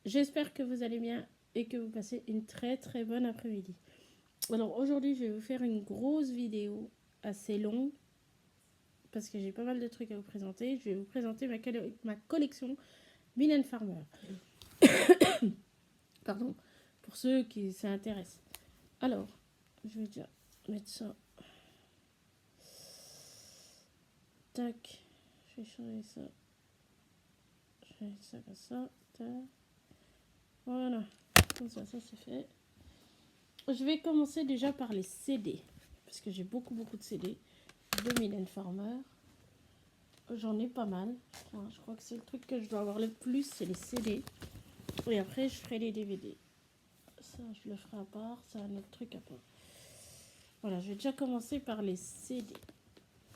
J'espère que vous allez bien et que vous passez une très très bonne après-midi. Alors aujourd'hui, je vais vous faire une grosse vidéo assez longue parce que j'ai pas mal de trucs à vous présenter. Je vais vous présenter ma collection Mylène Farmer. Pardon, pour ceux qui s'intéressent. Alors, je vais déjà mettre ça. Tac, je vais changer ça. Je vais mettre ça comme ça. Tac. Voilà, comme ça c'est fait. Je vais commencer déjà par les CD, parce que j'ai beaucoup de CD de Mylène Farmer. J'en ai pas mal. Enfin, je crois que c'est le truc que je dois avoir le plus, c'est les CD. Et après, je ferai les DVD. Ça, je le ferai à part, c'est un autre truc à part. Voilà, je vais déjà commencer par les CD.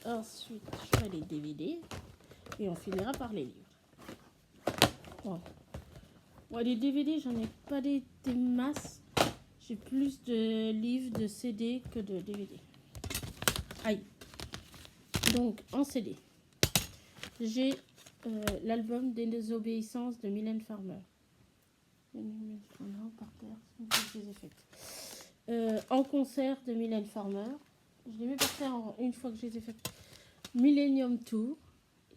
Ensuite, je ferai les DVD. Et on finira par les livres. Bon. Bon, les DVD, j'en ai pas des masses. J'ai plus de livres, de CD que de DVD. Aïe. Donc, en CD, j'ai l'album des Désobéissances de Mylène Farmer. Par terre, je les ai faites. En concert de Mylène Farmer. Je les mets par terre une fois que je les ai faites. Millennium Tour.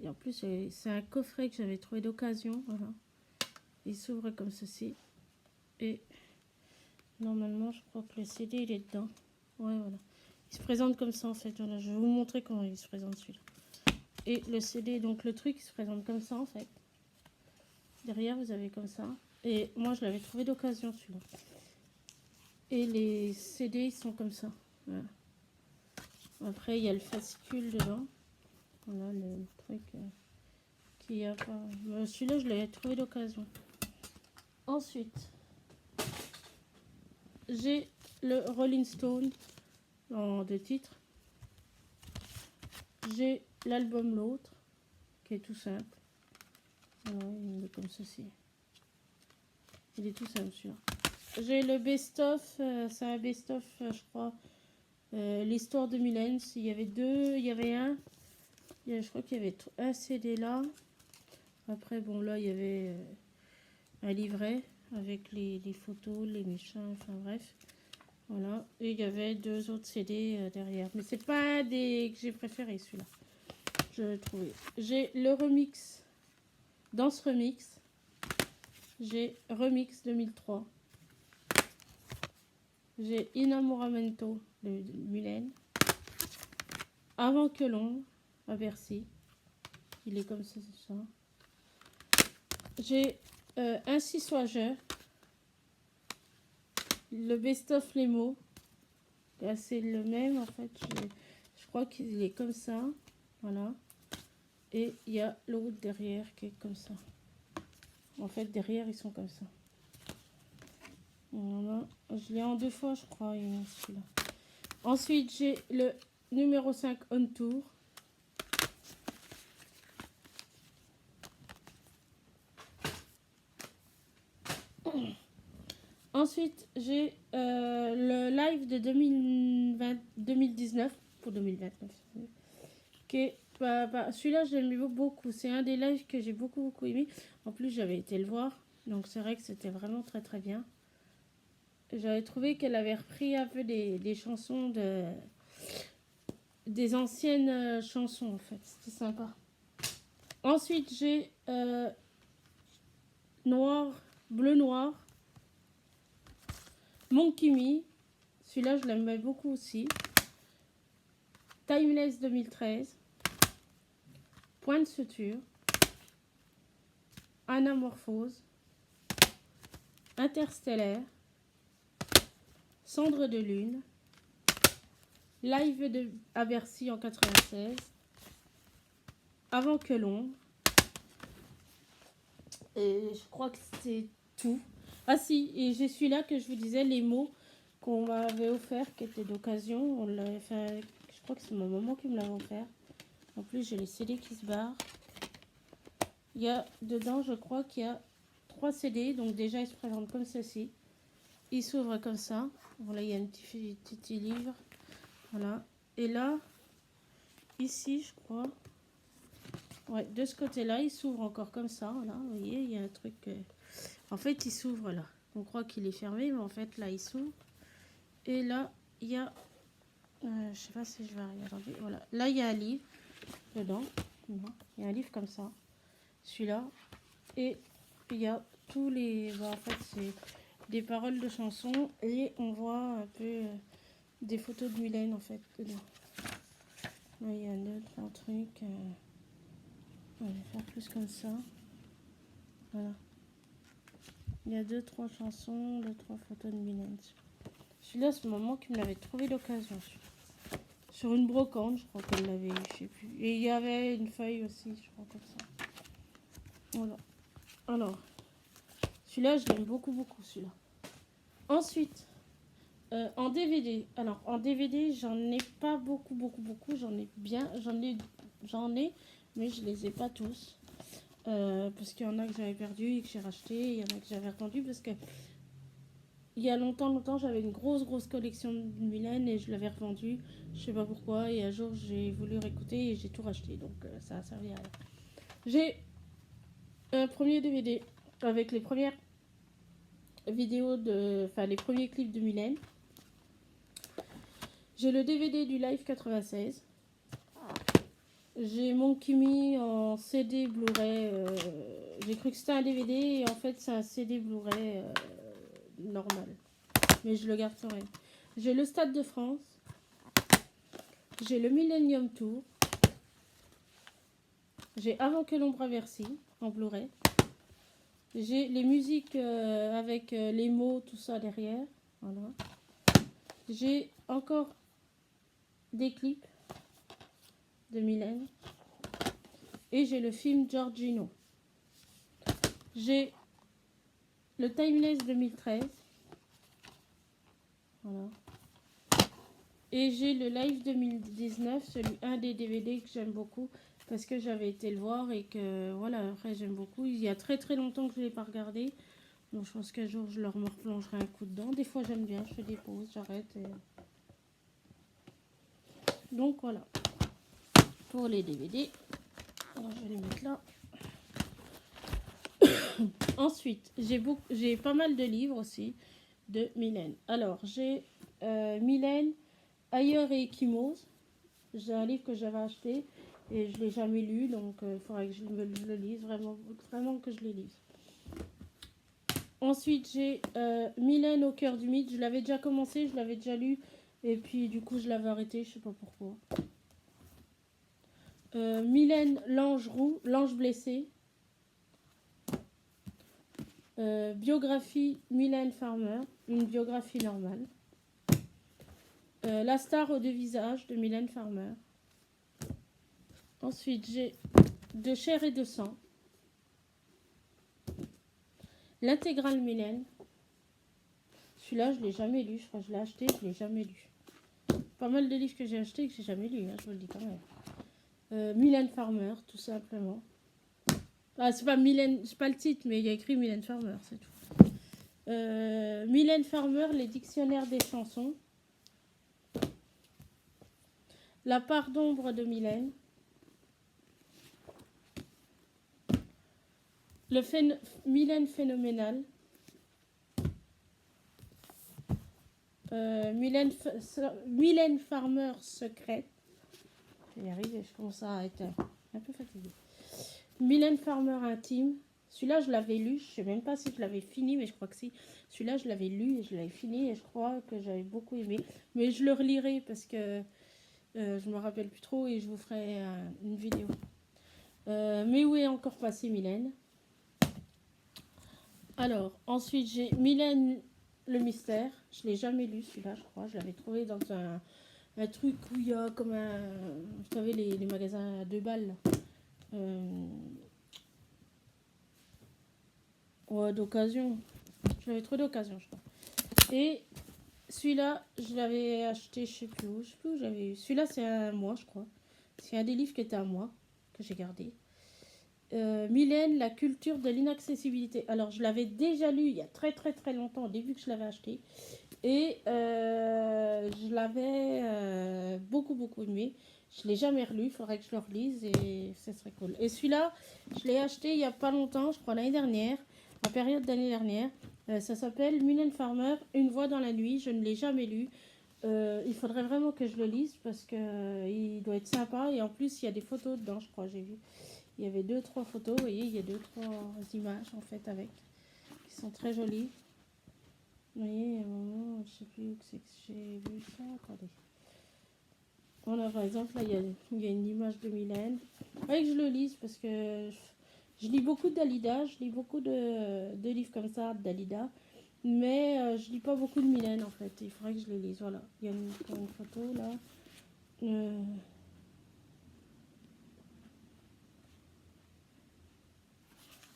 Et en plus, c'est un coffret que j'avais trouvé d'occasion. Voilà. Il s'ouvre comme ceci. Et normalement, je crois que le CD, il est dedans. Ouais, voilà. Il se présente comme ça, en fait. Voilà, je vais vous montrer comment il se présente, celui-là. Et le CD, donc le truc, il se présente comme ça, en fait. Derrière, vous avez comme ça. Et moi, je l'avais trouvé d'occasion, celui-là. Et les CD, ils sont comme ça. Voilà. Après, il y a le fascicule dedans. Voilà le truc qui a pas... Celui-là, je l'avais trouvé d'occasion. Ensuite, j'ai le Rolling Stone en 2 titres. J'ai l'album L'autre, qui est tout simple. Voilà, il est comme ceci. Il est tout simple, celui-là. J'ai le best-of, c'est un best-of, je crois, l'histoire de Mylène. Il y avait deux, il y avait un, je crois qu'il y avait un CD là. Après, bon, là, il y avait un livret avec les photos, les machins, enfin bref. Voilà. Et il y avait 2 autres CD derrière. Mais c'est pas des que j'ai préféré, celui-là. Je l'ai trouvé. J'ai le remix. Dans ce remix, j'ai Remix 2003. J'ai Inamoramento de Mylène. Avant que l'ombre, à Bercy. Il est comme ça, c'est ça. J'ai Ainsi soit-je. Le best-of les mots. C'est le même en fait. Je crois qu'il est comme ça. Voilà. Et il y a l'autre derrière qui est comme ça. En fait, derrière, ils sont comme ça. Voilà. Je l'ai en 2 fois, je crois, celui-là. Ensuite, j'ai le numéro 5 On Tour. Ensuite, j'ai le live de 2019 pour 2029. Qui est, celui-là, je l'aime beaucoup. C'est un des lives que j'ai beaucoup aimé. En plus, j'avais été le voir. Donc, c'est vrai que c'était vraiment très bien. J'avais trouvé qu'elle avait repris un peu des chansons des anciennes chansons, en fait. C'était sympa. Ensuite, j'ai Bleu Noir. Monkey Me. Celui-là, je l'aimais beaucoup aussi. Timeless 2013. Point de suture. Anamorphose. Interstellaire. Cendre de lune. Live à Bercy en 96. Avant que l'ombre. Et je crois que c'est tout. Ah si, et j'ai celui-là que je vous disais, les mots qu'on m'avait offert, qui étaient d'occasion. On l'avait fait, je crois que c'est ma maman qui me l'avait offert. En plus, j'ai les CD qui se barrent. Il y a dedans, je crois qu'il y a 3 CD. Donc déjà, ils se présentent comme ceci. Ils s'ouvrent comme ça. Voilà, il y a un petit livre. Voilà. Et là, ici, je crois, Ouais, de ce côté-là, il s'ouvre encore comme ça. Là, vous voyez, il y a un truc. En fait, il s'ouvre là. On croit qu'il est fermé, mais en fait, là, il s'ouvre. Et là, il y a. Je sais pas si je vais regarder. Voilà. Là, il y a un livre dedans. Il y a un livre comme ça. Celui-là. Et il y a tous les. En fait, c'est des paroles de chansons. Et on voit un peu des photos de Mylène, en fait, dedans. Là, il y a deux, trois trucs. On va faire plus comme ça. Voilà. Il y a deux, trois chansons, deux, trois photos de Mylène. Celui-là, c'est maman qui me l'avait trouvé d'occasion. Sur une brocante, je crois qu'elle l'avait eu, je sais plus. Et il y avait une feuille aussi, je crois, comme ça. Voilà. Alors, celui-là, je l'aime beaucoup, beaucoup, celui-là. Ensuite, en DVD. Alors, en DVD, j'en ai pas beaucoup, beaucoup, beaucoup. J'en ai, mais je les ai pas tous. Parce qu'il y en a que j'avais perdu et que j'ai racheté. Il y en a que j'avais retendu parce que il y a longtemps, j'avais une grosse collection de Mylène et je l'avais revendue. Je sais pas pourquoi. Et un jour, j'ai voulu réécouter et j'ai tout racheté. Donc, ça a servi à rien. J'ai un premier DVD avec les premières vidéos enfin, les premiers clips de Mylène. J'ai le DVD du Live 96. J'ai mon Kimi en CD Blu-ray. J'ai cru que c'était un DVD et en fait, c'est un CD Blu-ray normal. Mais je le garde quand même. J'ai le Stade de France. J'ai le Millennium Tour. J'ai Avant que l'ombre avertit en Blu-ray. J'ai les musiques avec les mots, tout ça derrière. Voilà. J'ai encore des clips de Mylène. Et j'ai le film Giorgino. J'ai le Timeless 2013. Voilà. Et j'ai le Live 2019, un des DVD que j'aime beaucoup parce que j'avais été le voir et que voilà, après j'aime beaucoup. Il y a très longtemps que je ne l'ai pas regardé. Donc je pense qu'un jour je leur me replongerai un coup dedans. Des fois j'aime bien, je fais des pauses, j'arrête. Donc voilà. Pour les DVD. Alors je vais les mettre là. Ensuite, j'ai pas mal de livres aussi de Mylène. Alors j'ai Mylène, Ailleurs et Ekimose. J'ai un livre que j'avais acheté et je ne l'ai jamais lu, donc il faudrait que je le lise, vraiment que je le lise. Ensuite, j'ai Mylène au cœur du mythe. Je l'avais déjà commencé, je l'avais déjà lu, et puis du coup, je l'avais arrêté, je ne sais pas pourquoi. Mylène, l'ange roux, l'ange blessé. Biographie Mylène Farmer, une biographie normale. La star aux deux visages de Mylène Farmer. Ensuite, j'ai De chair et de sang. L'intégrale Mylène. Celui-là, je ne l'ai jamais lu. Je crois que je l'ai acheté, je ne l'ai jamais lu. Pas mal de livres que j'ai achetés et que je n'ai jamais lu, hein, je vous le dis quand même. Mylène Farmer, tout simplement. Ah, c'est pas Mylène, c'est pas le titre, mais il y a écrit Mylène Farmer, c'est tout. Mylène Farmer, les dictionnaires des chansons. La part d'ombre de Mylène. Mylène phénoménale. Mylène Farmer secrète. Je vais y arriver, je commence à être un peu fatiguée. Mylène Farmer intime. Celui-là, je l'avais lu. Je ne sais même pas si je l'avais fini, mais je crois que si. Celui-là, je l'avais lu et je l'avais fini et je crois que j'avais beaucoup aimé. Mais je le relirai parce que je me rappelle plus trop et je vous ferai une vidéo. Mais où est encore passée Mylène? Alors, ensuite, j'ai Mylène le mystère. Je ne l'ai jamais lu, celui-là, je crois. Je l'avais trouvé dans un truc où il y a comme un... Vous savez, les magasins à 2 balles. Ouais, d'occasion. Je l'avais trouvé d'occasion, je crois. Et celui-là, je l'avais acheté, je sais plus où j'avais eu. Celui-là, c'est à moi, je crois. C'est un des livres qui était à moi, que j'ai gardé. Mylène, la culture de l'inaccessibilité. Alors, je l'avais déjà lu il y a très longtemps, au début que je l'avais acheté. Et je l'avais beaucoup aimé. Je l'ai jamais relu, il faudrait que je le relise et ce serait cool. Et celui-là, je l'ai acheté il y a pas longtemps, je crois l'année dernière, en période d'année dernière. Ça s'appelle Mylène Farmer, Une voix dans la nuit. Je ne l'ai jamais lu. Il faudrait vraiment que je le lise parce que il doit être sympa. Et en plus, il y a des photos dedans, je crois, j'ai vu. Il y avait 2-3 photos, vous voyez, il y a 2-3 images en fait avec, qui sont très jolies. Vous voyez, à un moment, je sais plus où c'est que j'ai vu ça. Attendez. Voilà, par exemple, là, il y a une image de Mylène. Il faudrait que je le lise parce que je lis beaucoup de Dalida, je lis beaucoup de livres comme ça, de Dalida. Mais je lis pas beaucoup de Mylène en fait. Il faudrait que je les lise. Voilà, il y a une photo là. Euh,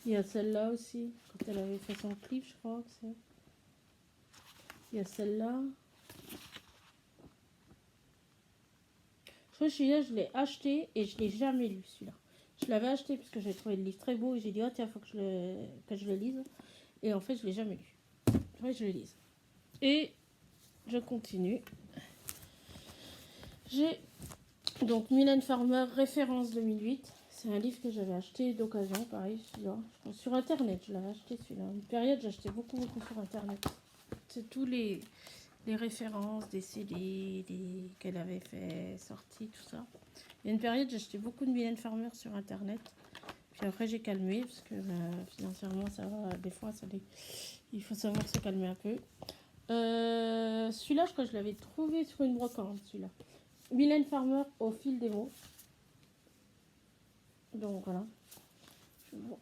Il y a celle-là aussi, quand elle avait fait son clip, je crois que c'est. Il y a celle-là. Je crois que celui-là, je l'ai acheté et je l'ai jamais lu, celui-là. Je l'avais acheté parce que j'ai trouvé le livre très beau et j'ai dit, oh tiens, il faut que je le lise. Et en fait, je l'ai jamais lu. Il faudrait que je le lise. Et je continue. J'ai donc Mylène Farmer, référence 2008. C'est un livre que j'avais acheté d'occasion, pareil, celui-là. Sur Internet, je l'avais acheté celui-là. Une période, j'achetais beaucoup sur Internet. C'est tous les références des CD qu'elle avait fait sortir, tout ça. Il y a une période, j'achetais beaucoup de Mylène Farmer sur Internet. Puis après, j'ai calmé, parce que financièrement, ça va. Des fois, il faut savoir se calmer un peu. Celui-là, je crois que je l'avais trouvé sur une brocante, celui-là. Mylène Farmer, Au fil des mots. Donc, voilà. Bon.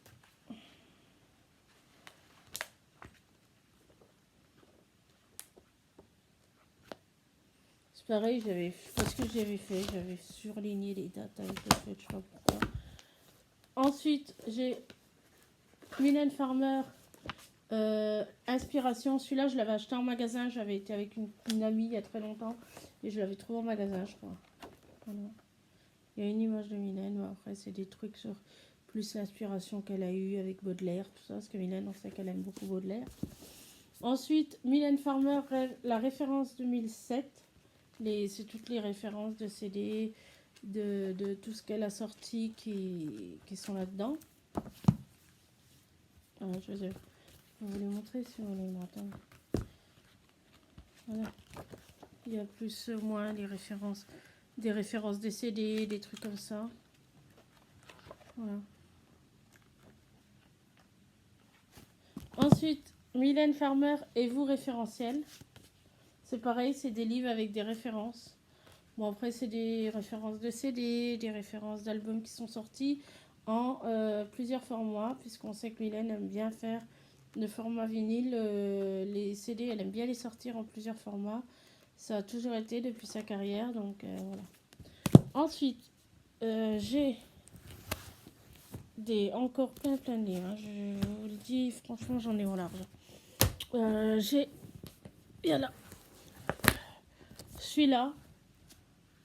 C'est pareil, parce que j'avais surligné les dates avec le fait, je sais pas pourquoi. Ensuite, j'ai Mylène Farmer, Inspiration. Celui-là, je l'avais acheté en magasin. J'avais été avec une amie il y a très longtemps et je l'avais trouvé en magasin, je crois. Voilà. Il y a une image de Mylène, mais après, c'est des trucs sur plus l'inspiration qu'elle a eue avec Baudelaire, tout ça, parce que Mylène, on sait qu'elle aime beaucoup Baudelaire. Ensuite, Mylène Farmer, la référence 2007. C'est toutes les références de CD, de tout ce qu'elle a sorti qui sont là-dedans. Alors, je vais vous les montrer si vous voulez m'entendre. Voilà. Il y a plus ou moins des références des CD, des trucs comme ça. Voilà. Ensuite, Mylène Farmer et vous référentiel. C'est pareil, c'est des livres avec des références. Bon, après, c'est des références de CD, des références d'albums qui sont sortis en plusieurs formats, puisqu'on sait que Mylène aime bien faire le format vinyle. Les CD, elle aime bien les sortir en plusieurs formats. Ça a toujours été depuis sa carrière, donc voilà. Ensuite, j'ai encore plein de livres. Hein. Je vous le dis, franchement, j'en ai au large. Il y a là. Celui-là.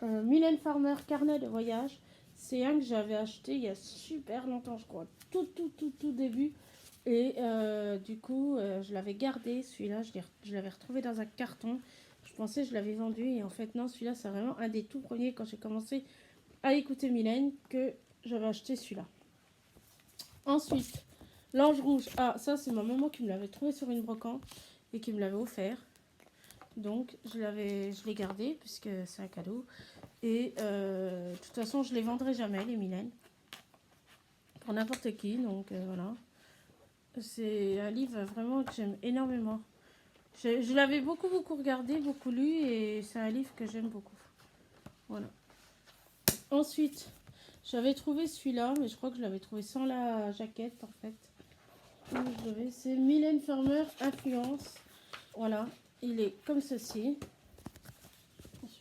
Mylène Farmer, Carnet de voyage. C'est un que j'avais acheté il y a super longtemps, je crois. Tout début. Et du coup, je l'avais gardé. Celui-là, je l'avais retrouvé dans un carton. Je pensais que je l'avais vendu. Et en fait, non, celui-là, c'est vraiment un des tout premiers quand j'ai commencé à écouter Mylène que j'avais acheté celui-là. Ensuite, L'Ange Rouge. Ah, ça, c'est ma maman qui me l'avait trouvé sur une brocante et qui me l'avait offert. Donc, je l'ai gardé puisque c'est un cadeau. Et de toute façon, je ne les vendrai jamais, les Mylène. Pour n'importe qui. Donc, voilà. C'est un livre vraiment que j'aime énormément. Je l'avais beaucoup regardé, beaucoup lu. Et c'est un livre que j'aime beaucoup. Voilà. Ensuite, j'avais trouvé celui-là. Mais je crois que je l'avais trouvé sans la jaquette, en fait. C'est Mylène Farmer, Influence. Voilà. Il est comme ceci.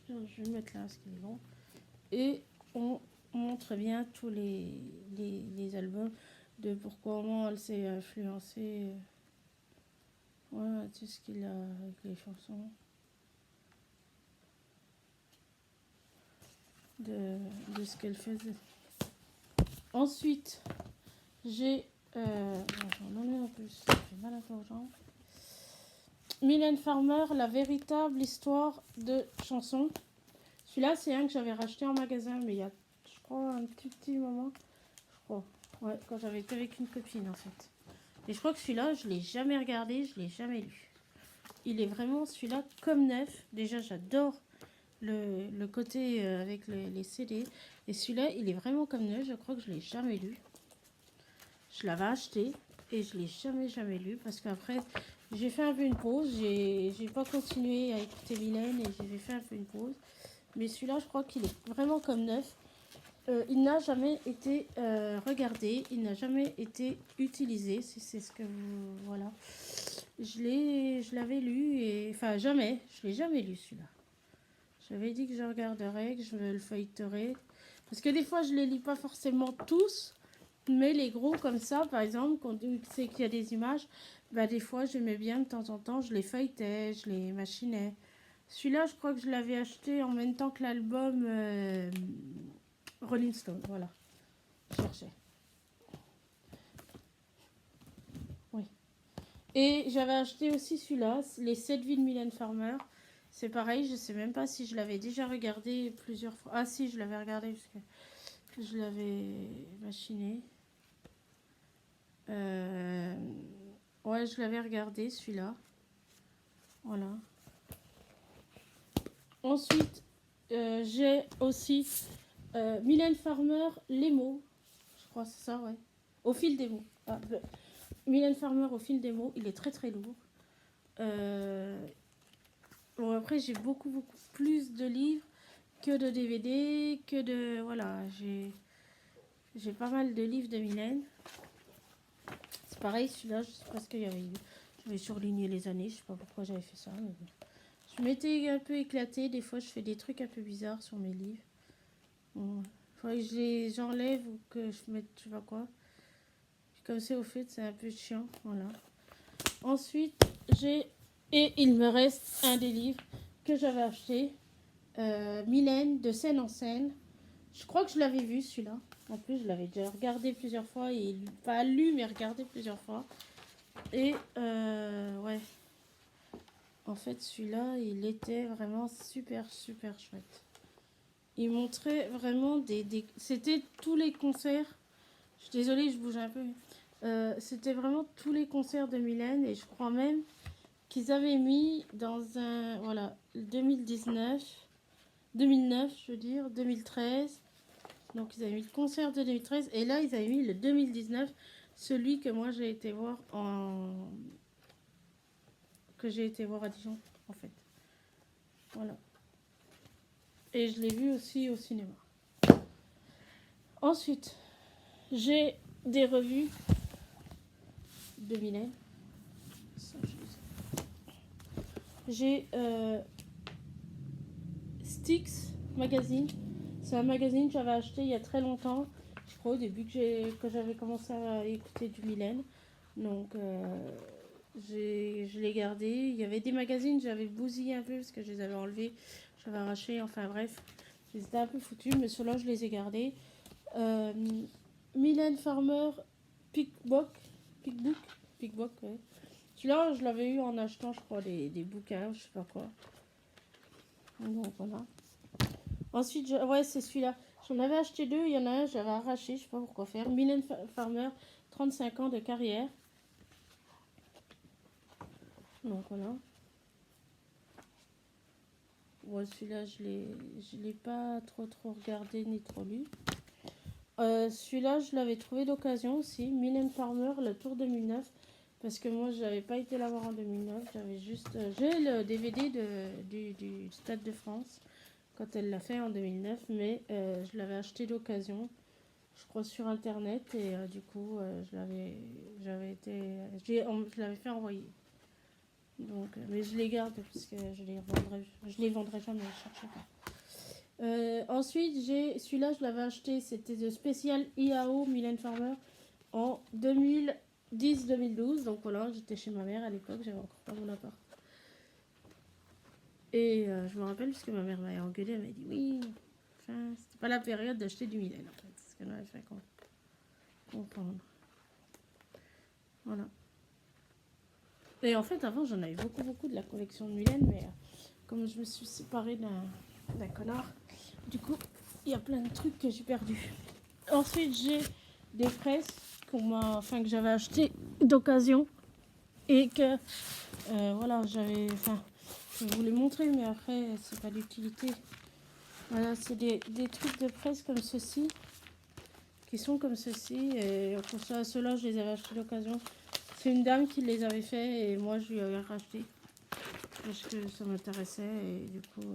Je vais mettre là ce qu'il est bon. Et on montre bien tous les albums de pourquoi comment elle s'est influencée. Voilà, tout ce qu'il a avec les chansons. De ce qu'elle faisait. Ensuite, j'ai. J'en ai en plus. Ça fait mal aux jambes. Mylène Farmer, la véritable histoire de chansons. Celui-là, c'est un que j'avais racheté en magasin, mais il y a, je crois, un petit moment. Je crois. Ouais, quand j'avais été avec une copine, en fait. Et je crois que celui-là, je ne l'ai jamais regardé, je ne l'ai jamais lu. Il est vraiment, celui-là, comme neuf. Déjà, j'adore le côté avec les CD. Et celui-là, il est vraiment comme neuf. Je crois que je ne l'ai jamais lu. Je l'avais acheté et je ne l'ai jamais lu. Parce qu'après, j'ai fait un peu une pause. J'ai pas continué à écouter Mylène et j'ai fait un peu une pause. Mais celui-là, je crois qu'il est vraiment comme neuf. Il n'a jamais été regardé, il n'a jamais été utilisé, si c'est ce que vous... Voilà. Je l'avais lu, et enfin jamais, je l'ai jamais lu celui-là. J'avais dit que je regarderais, que je me le feuilleterais. Parce que des fois, je les lis pas forcément tous, mais les gros comme ça, par exemple, quand on sait qu'il y a des images, bah, des fois, j'aimais bien de temps en temps, je les feuilletais, je les machinais. Celui-là, je crois que je l'avais acheté en même temps que l'album... Rolling Stone, voilà. Je cherchais. Oui. Et j'avais acheté aussi celui-là, les 7 vies de Mylène Farmer. C'est pareil, je sais même pas si je l'avais déjà regardé plusieurs fois. Ah si, je l'avais regardé parce que je l'avais machiné. Ouais, je l'avais regardé celui-là. Voilà. Ensuite, j'ai aussi Mylène Farmer, Les mots. Je crois que c'est ça, ouais. Au fil des mots. Ah, Mylène Farmer, Au fil des mots. Il est très très lourd. Bon, après, j'ai beaucoup plus de livres que de DVD, que de... Voilà, j'ai pas mal de livres de Mylène. C'est pareil, celui-là, je sais pas ce qu'il y avait eu. J'avais surligné les années, je sais pas pourquoi j'avais fait ça. Mais bon. Je m'étais un peu éclatée. Des fois, je fais des trucs un peu bizarres sur mes livres. Bon, faudrait que j'enlève ou que je mette, je sais pas quoi. Comme c'est au fait, c'est un peu chiant. Voilà. Ensuite, et il me reste un des livres que j'avais acheté. Mylène, de scène en scène. Je crois que je l'avais vu celui-là. En plus, je l'avais déjà regardé plusieurs fois. Et pas lu, mais regardé plusieurs fois. Et ouais. En fait, celui-là, il était vraiment super chouette. Il montrait vraiment C'était tous les concerts. Je suis désolée, je bouge un peu. C'était vraiment tous les concerts de Mylène. Et je crois même qu'ils avaient mis dans un... Voilà, 2019... 2009, je veux dire, 2013. Donc, ils avaient mis le concert de 2013. Et là, ils avaient mis le 2019, celui que moi, j'ai été voir que j'ai été voir à Dijon, en fait. Voilà. Et je l'ai vu aussi au cinéma. Ensuite, j'ai des revues de Mylène. J'ai Styx Magazine. C'est un magazine que j'avais acheté il y a très longtemps. Je crois au début que j'avais commencé à écouter du Mylène. Donc, je l'ai gardé. Il y avait des magazines, j'avais bousillé un peu parce que je les avais enlevés. J'avais arraché, enfin bref. Ils étaient un peu foutus, mais ceux-là, je les ai gardés. Mylène Farmer, Pickbook, ouais. Celui-là, je l'avais eu en achetant, je crois, des bouquins, je sais pas quoi. Donc, voilà. Ensuite, ouais, c'est celui-là. J'en avais acheté deux, il y en a un, j'avais arraché, je sais pas pourquoi faire. Mylène Farmer, 35 ans de carrière. Donc, voilà. Ouais, celui-là, je l'ai pas trop regardé ni trop lu. Celui-là, je l'avais trouvé d'occasion aussi. Mylène Farmer, le Tour 2009. Parce que moi, je n'avais pas été la voir en 2009. J'avais juste... j'ai le DVD du Stade de France quand elle l'a fait en 2009. Mais je l'avais acheté d'occasion, je crois, sur Internet. Et du coup, je l'avais fait envoyer. Donc, mais je les garde parce que je les vendrai jamais. Je cherche pas. Ensuite, celui-là, je l'avais acheté. C'était de spécial IAO Mylène Farmer en 2010-2012. Donc voilà, j'étais chez ma mère à l'époque, j'avais encore pas mon appart. Et je me rappelle parce que ma mère m'avait engueulée, elle m'a dit oui, enfin, c'était pas la période d'acheter du Mylène en fait. C'est ce qu'elle m'avait fait comprendre. Voilà. Et en fait, avant, j'en avais beaucoup de la collection de Mylène, mais comme je me suis séparée d'un connard, Du coup, il y a plein de trucs que j'ai perdus. Ensuite, j'ai des presses que j'avais achetées d'occasion et que voilà, je vais vous les montrer, mais après, c'est pas d'utilité. Voilà, c'est des trucs de presse comme ceci, qui sont comme ceci. Et pour ça, ceux-là, je les avais achetés d'occasion. C'est une dame qui les avait fait et moi, je lui avais racheté parce que ça m'intéressait et du coup,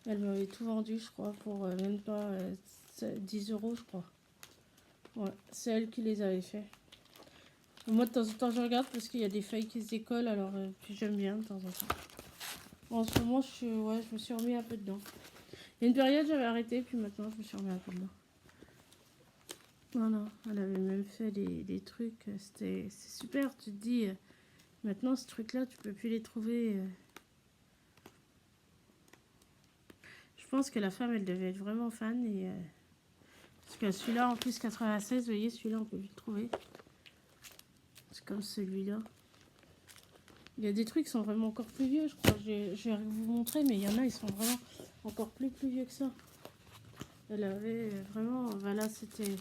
elle m'avait tout vendu, je crois, pour même pas 10 euros, je crois. Ouais, c'est elle qui les avait fait. Moi, de temps en temps, je regarde parce qu'il y a des feuilles qui se décollent, alors puis j'aime bien de temps en temps. En ce moment, je me suis remis un peu dedans. Il y a une période, j'avais arrêté, puis maintenant, je me suis remis un peu dedans. Voilà, elle avait même fait des trucs, c'est super, tu te dis, maintenant, ce truc-là, tu peux plus les trouver. Je pense que la femme, elle devait être vraiment fan, et parce que celui-là, en plus, 96, vous voyez, celui-là, on peut plus le trouver. C'est comme celui-là. Il y a des trucs qui sont vraiment encore plus vieux, je crois. Je vais vous montrer, mais il y en a, ils sont vraiment encore plus vieux que ça. Elle avait vraiment... Voilà, c'était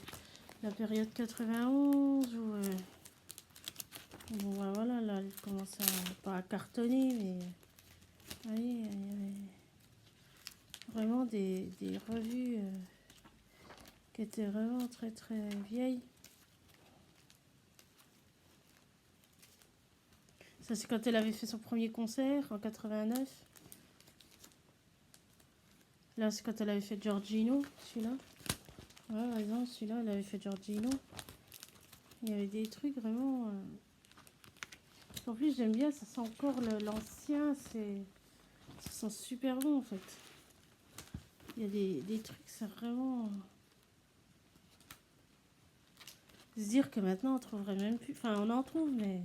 la période 91 où... bon, voilà, là, elle commence pas à cartonner, mais... Vous voyez, il y avait vraiment des revues qui étaient vraiment très vieilles. Ça, c'est quand elle avait fait son premier concert, en 89. Là, c'est quand elle avait fait Giorgino, celui-là. Ouais, par exemple, celui-là, elle avait fait Giorgino. Il y avait des trucs vraiment... En plus, j'aime bien, ça sent encore l'ancien, ça sent super bon, en fait. Il y a des trucs, c'est vraiment... Se dire que maintenant, on trouverait même plus... Enfin, on en trouve, mais...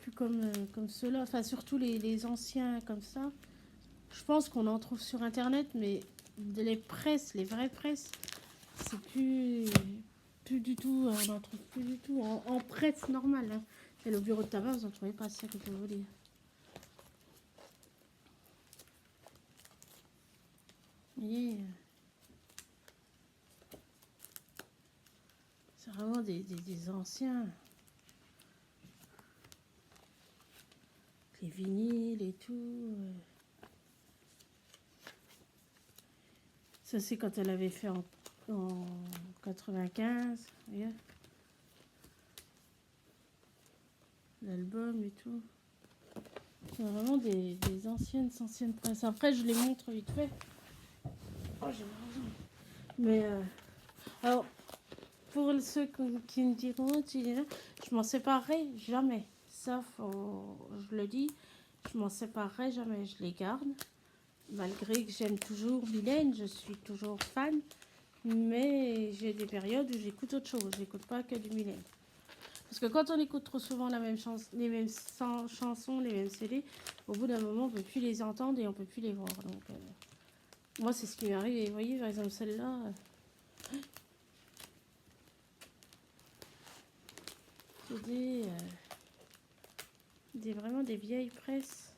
Plus comme ceux-là. Enfin, surtout les anciens, comme ça. Je pense qu'on en trouve sur Internet, mais les presses, les vraies presses, c'est plus du tout, on n'en trouve plus du tout en presse normale. Hein. Et le bureau de tabac, vous n'en trouvez pas, c'est ça que je veux vous dire. Vous voyez, c'est vraiment des anciens. Les vinyles et tout. Ça, c'est quand elle avait fait en 95. Vous voyez, l'album et tout. C'est vraiment des anciennes presses. Après, je les montre vite fait. Oh, j'ai raison. Mais, alors, pour ceux qui me diront, je m'en séparerai jamais. Ça, je le dis, je m'en séparerai jamais. Je les garde. Malgré que j'aime toujours Mylène, je suis toujours fan. Mais j'ai des périodes où j'écoute autre chose. J'écoute pas que du Mylène. Parce que quand on écoute trop souvent les mêmes chansons, les mêmes CD, au bout d'un moment, on ne peut plus les entendre et on ne peut plus les voir. Donc, moi, c'est ce qui m'arrive. Et vous voyez, par exemple, celle-là... c'est vraiment des vieilles presses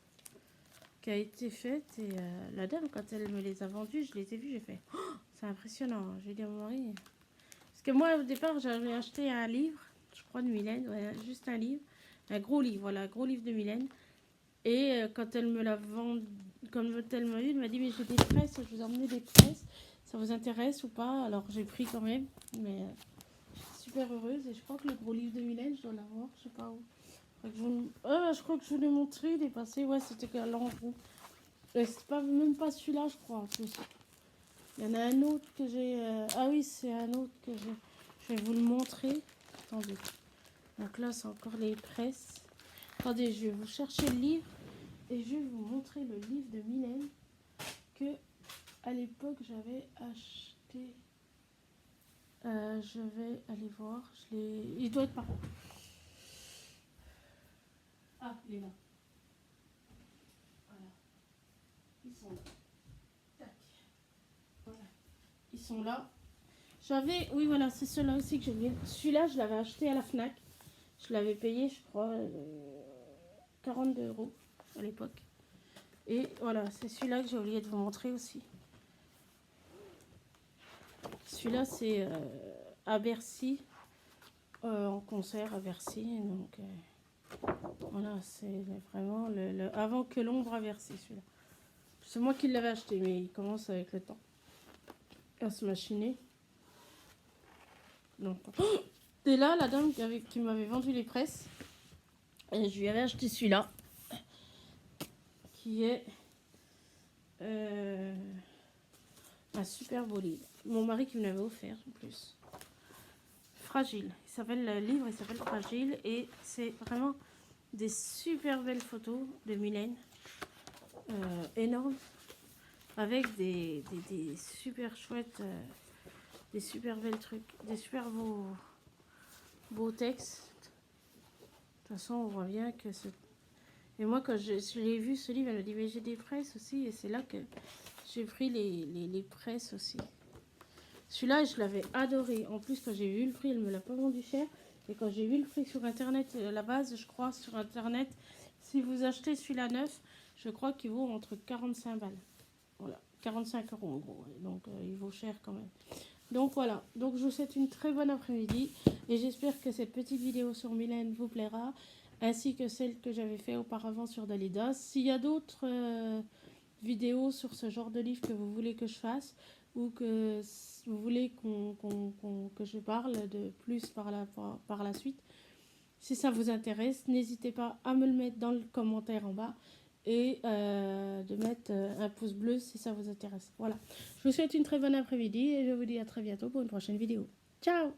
qui a été faite. Et la dame, quand elle me les a vendues, je les ai vues, j'ai fait... Oh, c'est impressionnant. J'ai dit à mon mari... Parce que moi, au départ, j'avais acheté un livre, je crois de Mylène, ouais, juste un livre. Un gros livre, voilà, un gros livre de Mylène. Et quand elle me l'a vendu, comme elle m'a eu, elle m'a dit, mais j'ai des presses, je vous ai emmené des presses, ça vous intéresse ou pas? Alors j'ai pris quand même, mais je suis super heureuse. Et je crois que le gros livre de Mylène, je dois l'avoir, je sais pas où. Je crois que je vous l'ai montré, il est passé, ouais, c'était à l'enroux. C'est pas, même pas celui-là, je crois, en plus. Il y en a un autre que j'ai... ah oui, c'est un autre que j'ai... Je vais vous le montrer. Attendez. Donc là, c'est encore les presses. Attendez, je vais vous chercher le livre. Et je vais vous montrer le livre de Mylène que à l'époque j'avais acheté. Je vais aller voir. Il doit être par là. Ah, il est là. Voilà. Ils sont là. Tac. Voilà. Ils sont là. Oui, voilà, c'est ceux-là aussi que j'ai oublié. Celui-là, je l'avais acheté à la Fnac. Je l'avais payé, je crois, 42 € à l'époque. Et voilà, c'est celui-là que j'ai oublié de vous montrer aussi. Celui-là, c'est à Bercy, en concert à Bercy. Donc, voilà, c'est vraiment avant que l'ombre a versé, celui-là. C'est moi qui l'avais acheté, mais il commence avec le temps à se machiner. Donc, et là, la dame qui m'avait vendu les presses, et je lui avais acheté celui-là, qui est un super beau livre. Mon mari qui me l'avait offert en plus. Fragile. Le livre, il s'appelle Fragile, et c'est vraiment des super belles photos de Mylène, énormes, avec des super chouettes, des super belles trucs, des super beaux textes. De toute façon, on voit bien que c'est... Et moi, quand je l'ai vu, ce livre, elle m'a dit, mais j'ai des presses aussi. Et c'est là que j'ai pris les presses aussi. Celui-là, je l'avais adoré. En plus, quand j'ai vu le prix, elle ne me l'a pas vendu cher. Et quand j'ai vu le prix sur Internet, la base, je crois, sur Internet, si vous achetez celui-là neuf, je crois qu'il vaut entre 45 balles. Voilà, 45 € en gros. Donc, il vaut cher quand même. Donc voilà, donc je vous souhaite une très bonne après-midi et j'espère que cette petite vidéo sur Mylène vous plaira, ainsi que celle que j'avais fait auparavant sur Dalida. S'il y a d'autres vidéos sur ce genre de livre que vous voulez que je fasse, ou que vous voulez que je parle de plus par la suite, si ça vous intéresse, n'hésitez pas à me le mettre dans le commentaire en bas. Et de mettre un pouce bleu si ça vous intéresse. Voilà. Je vous souhaite une très bonne après-midi et je vous dis à très bientôt pour une prochaine vidéo. Ciao!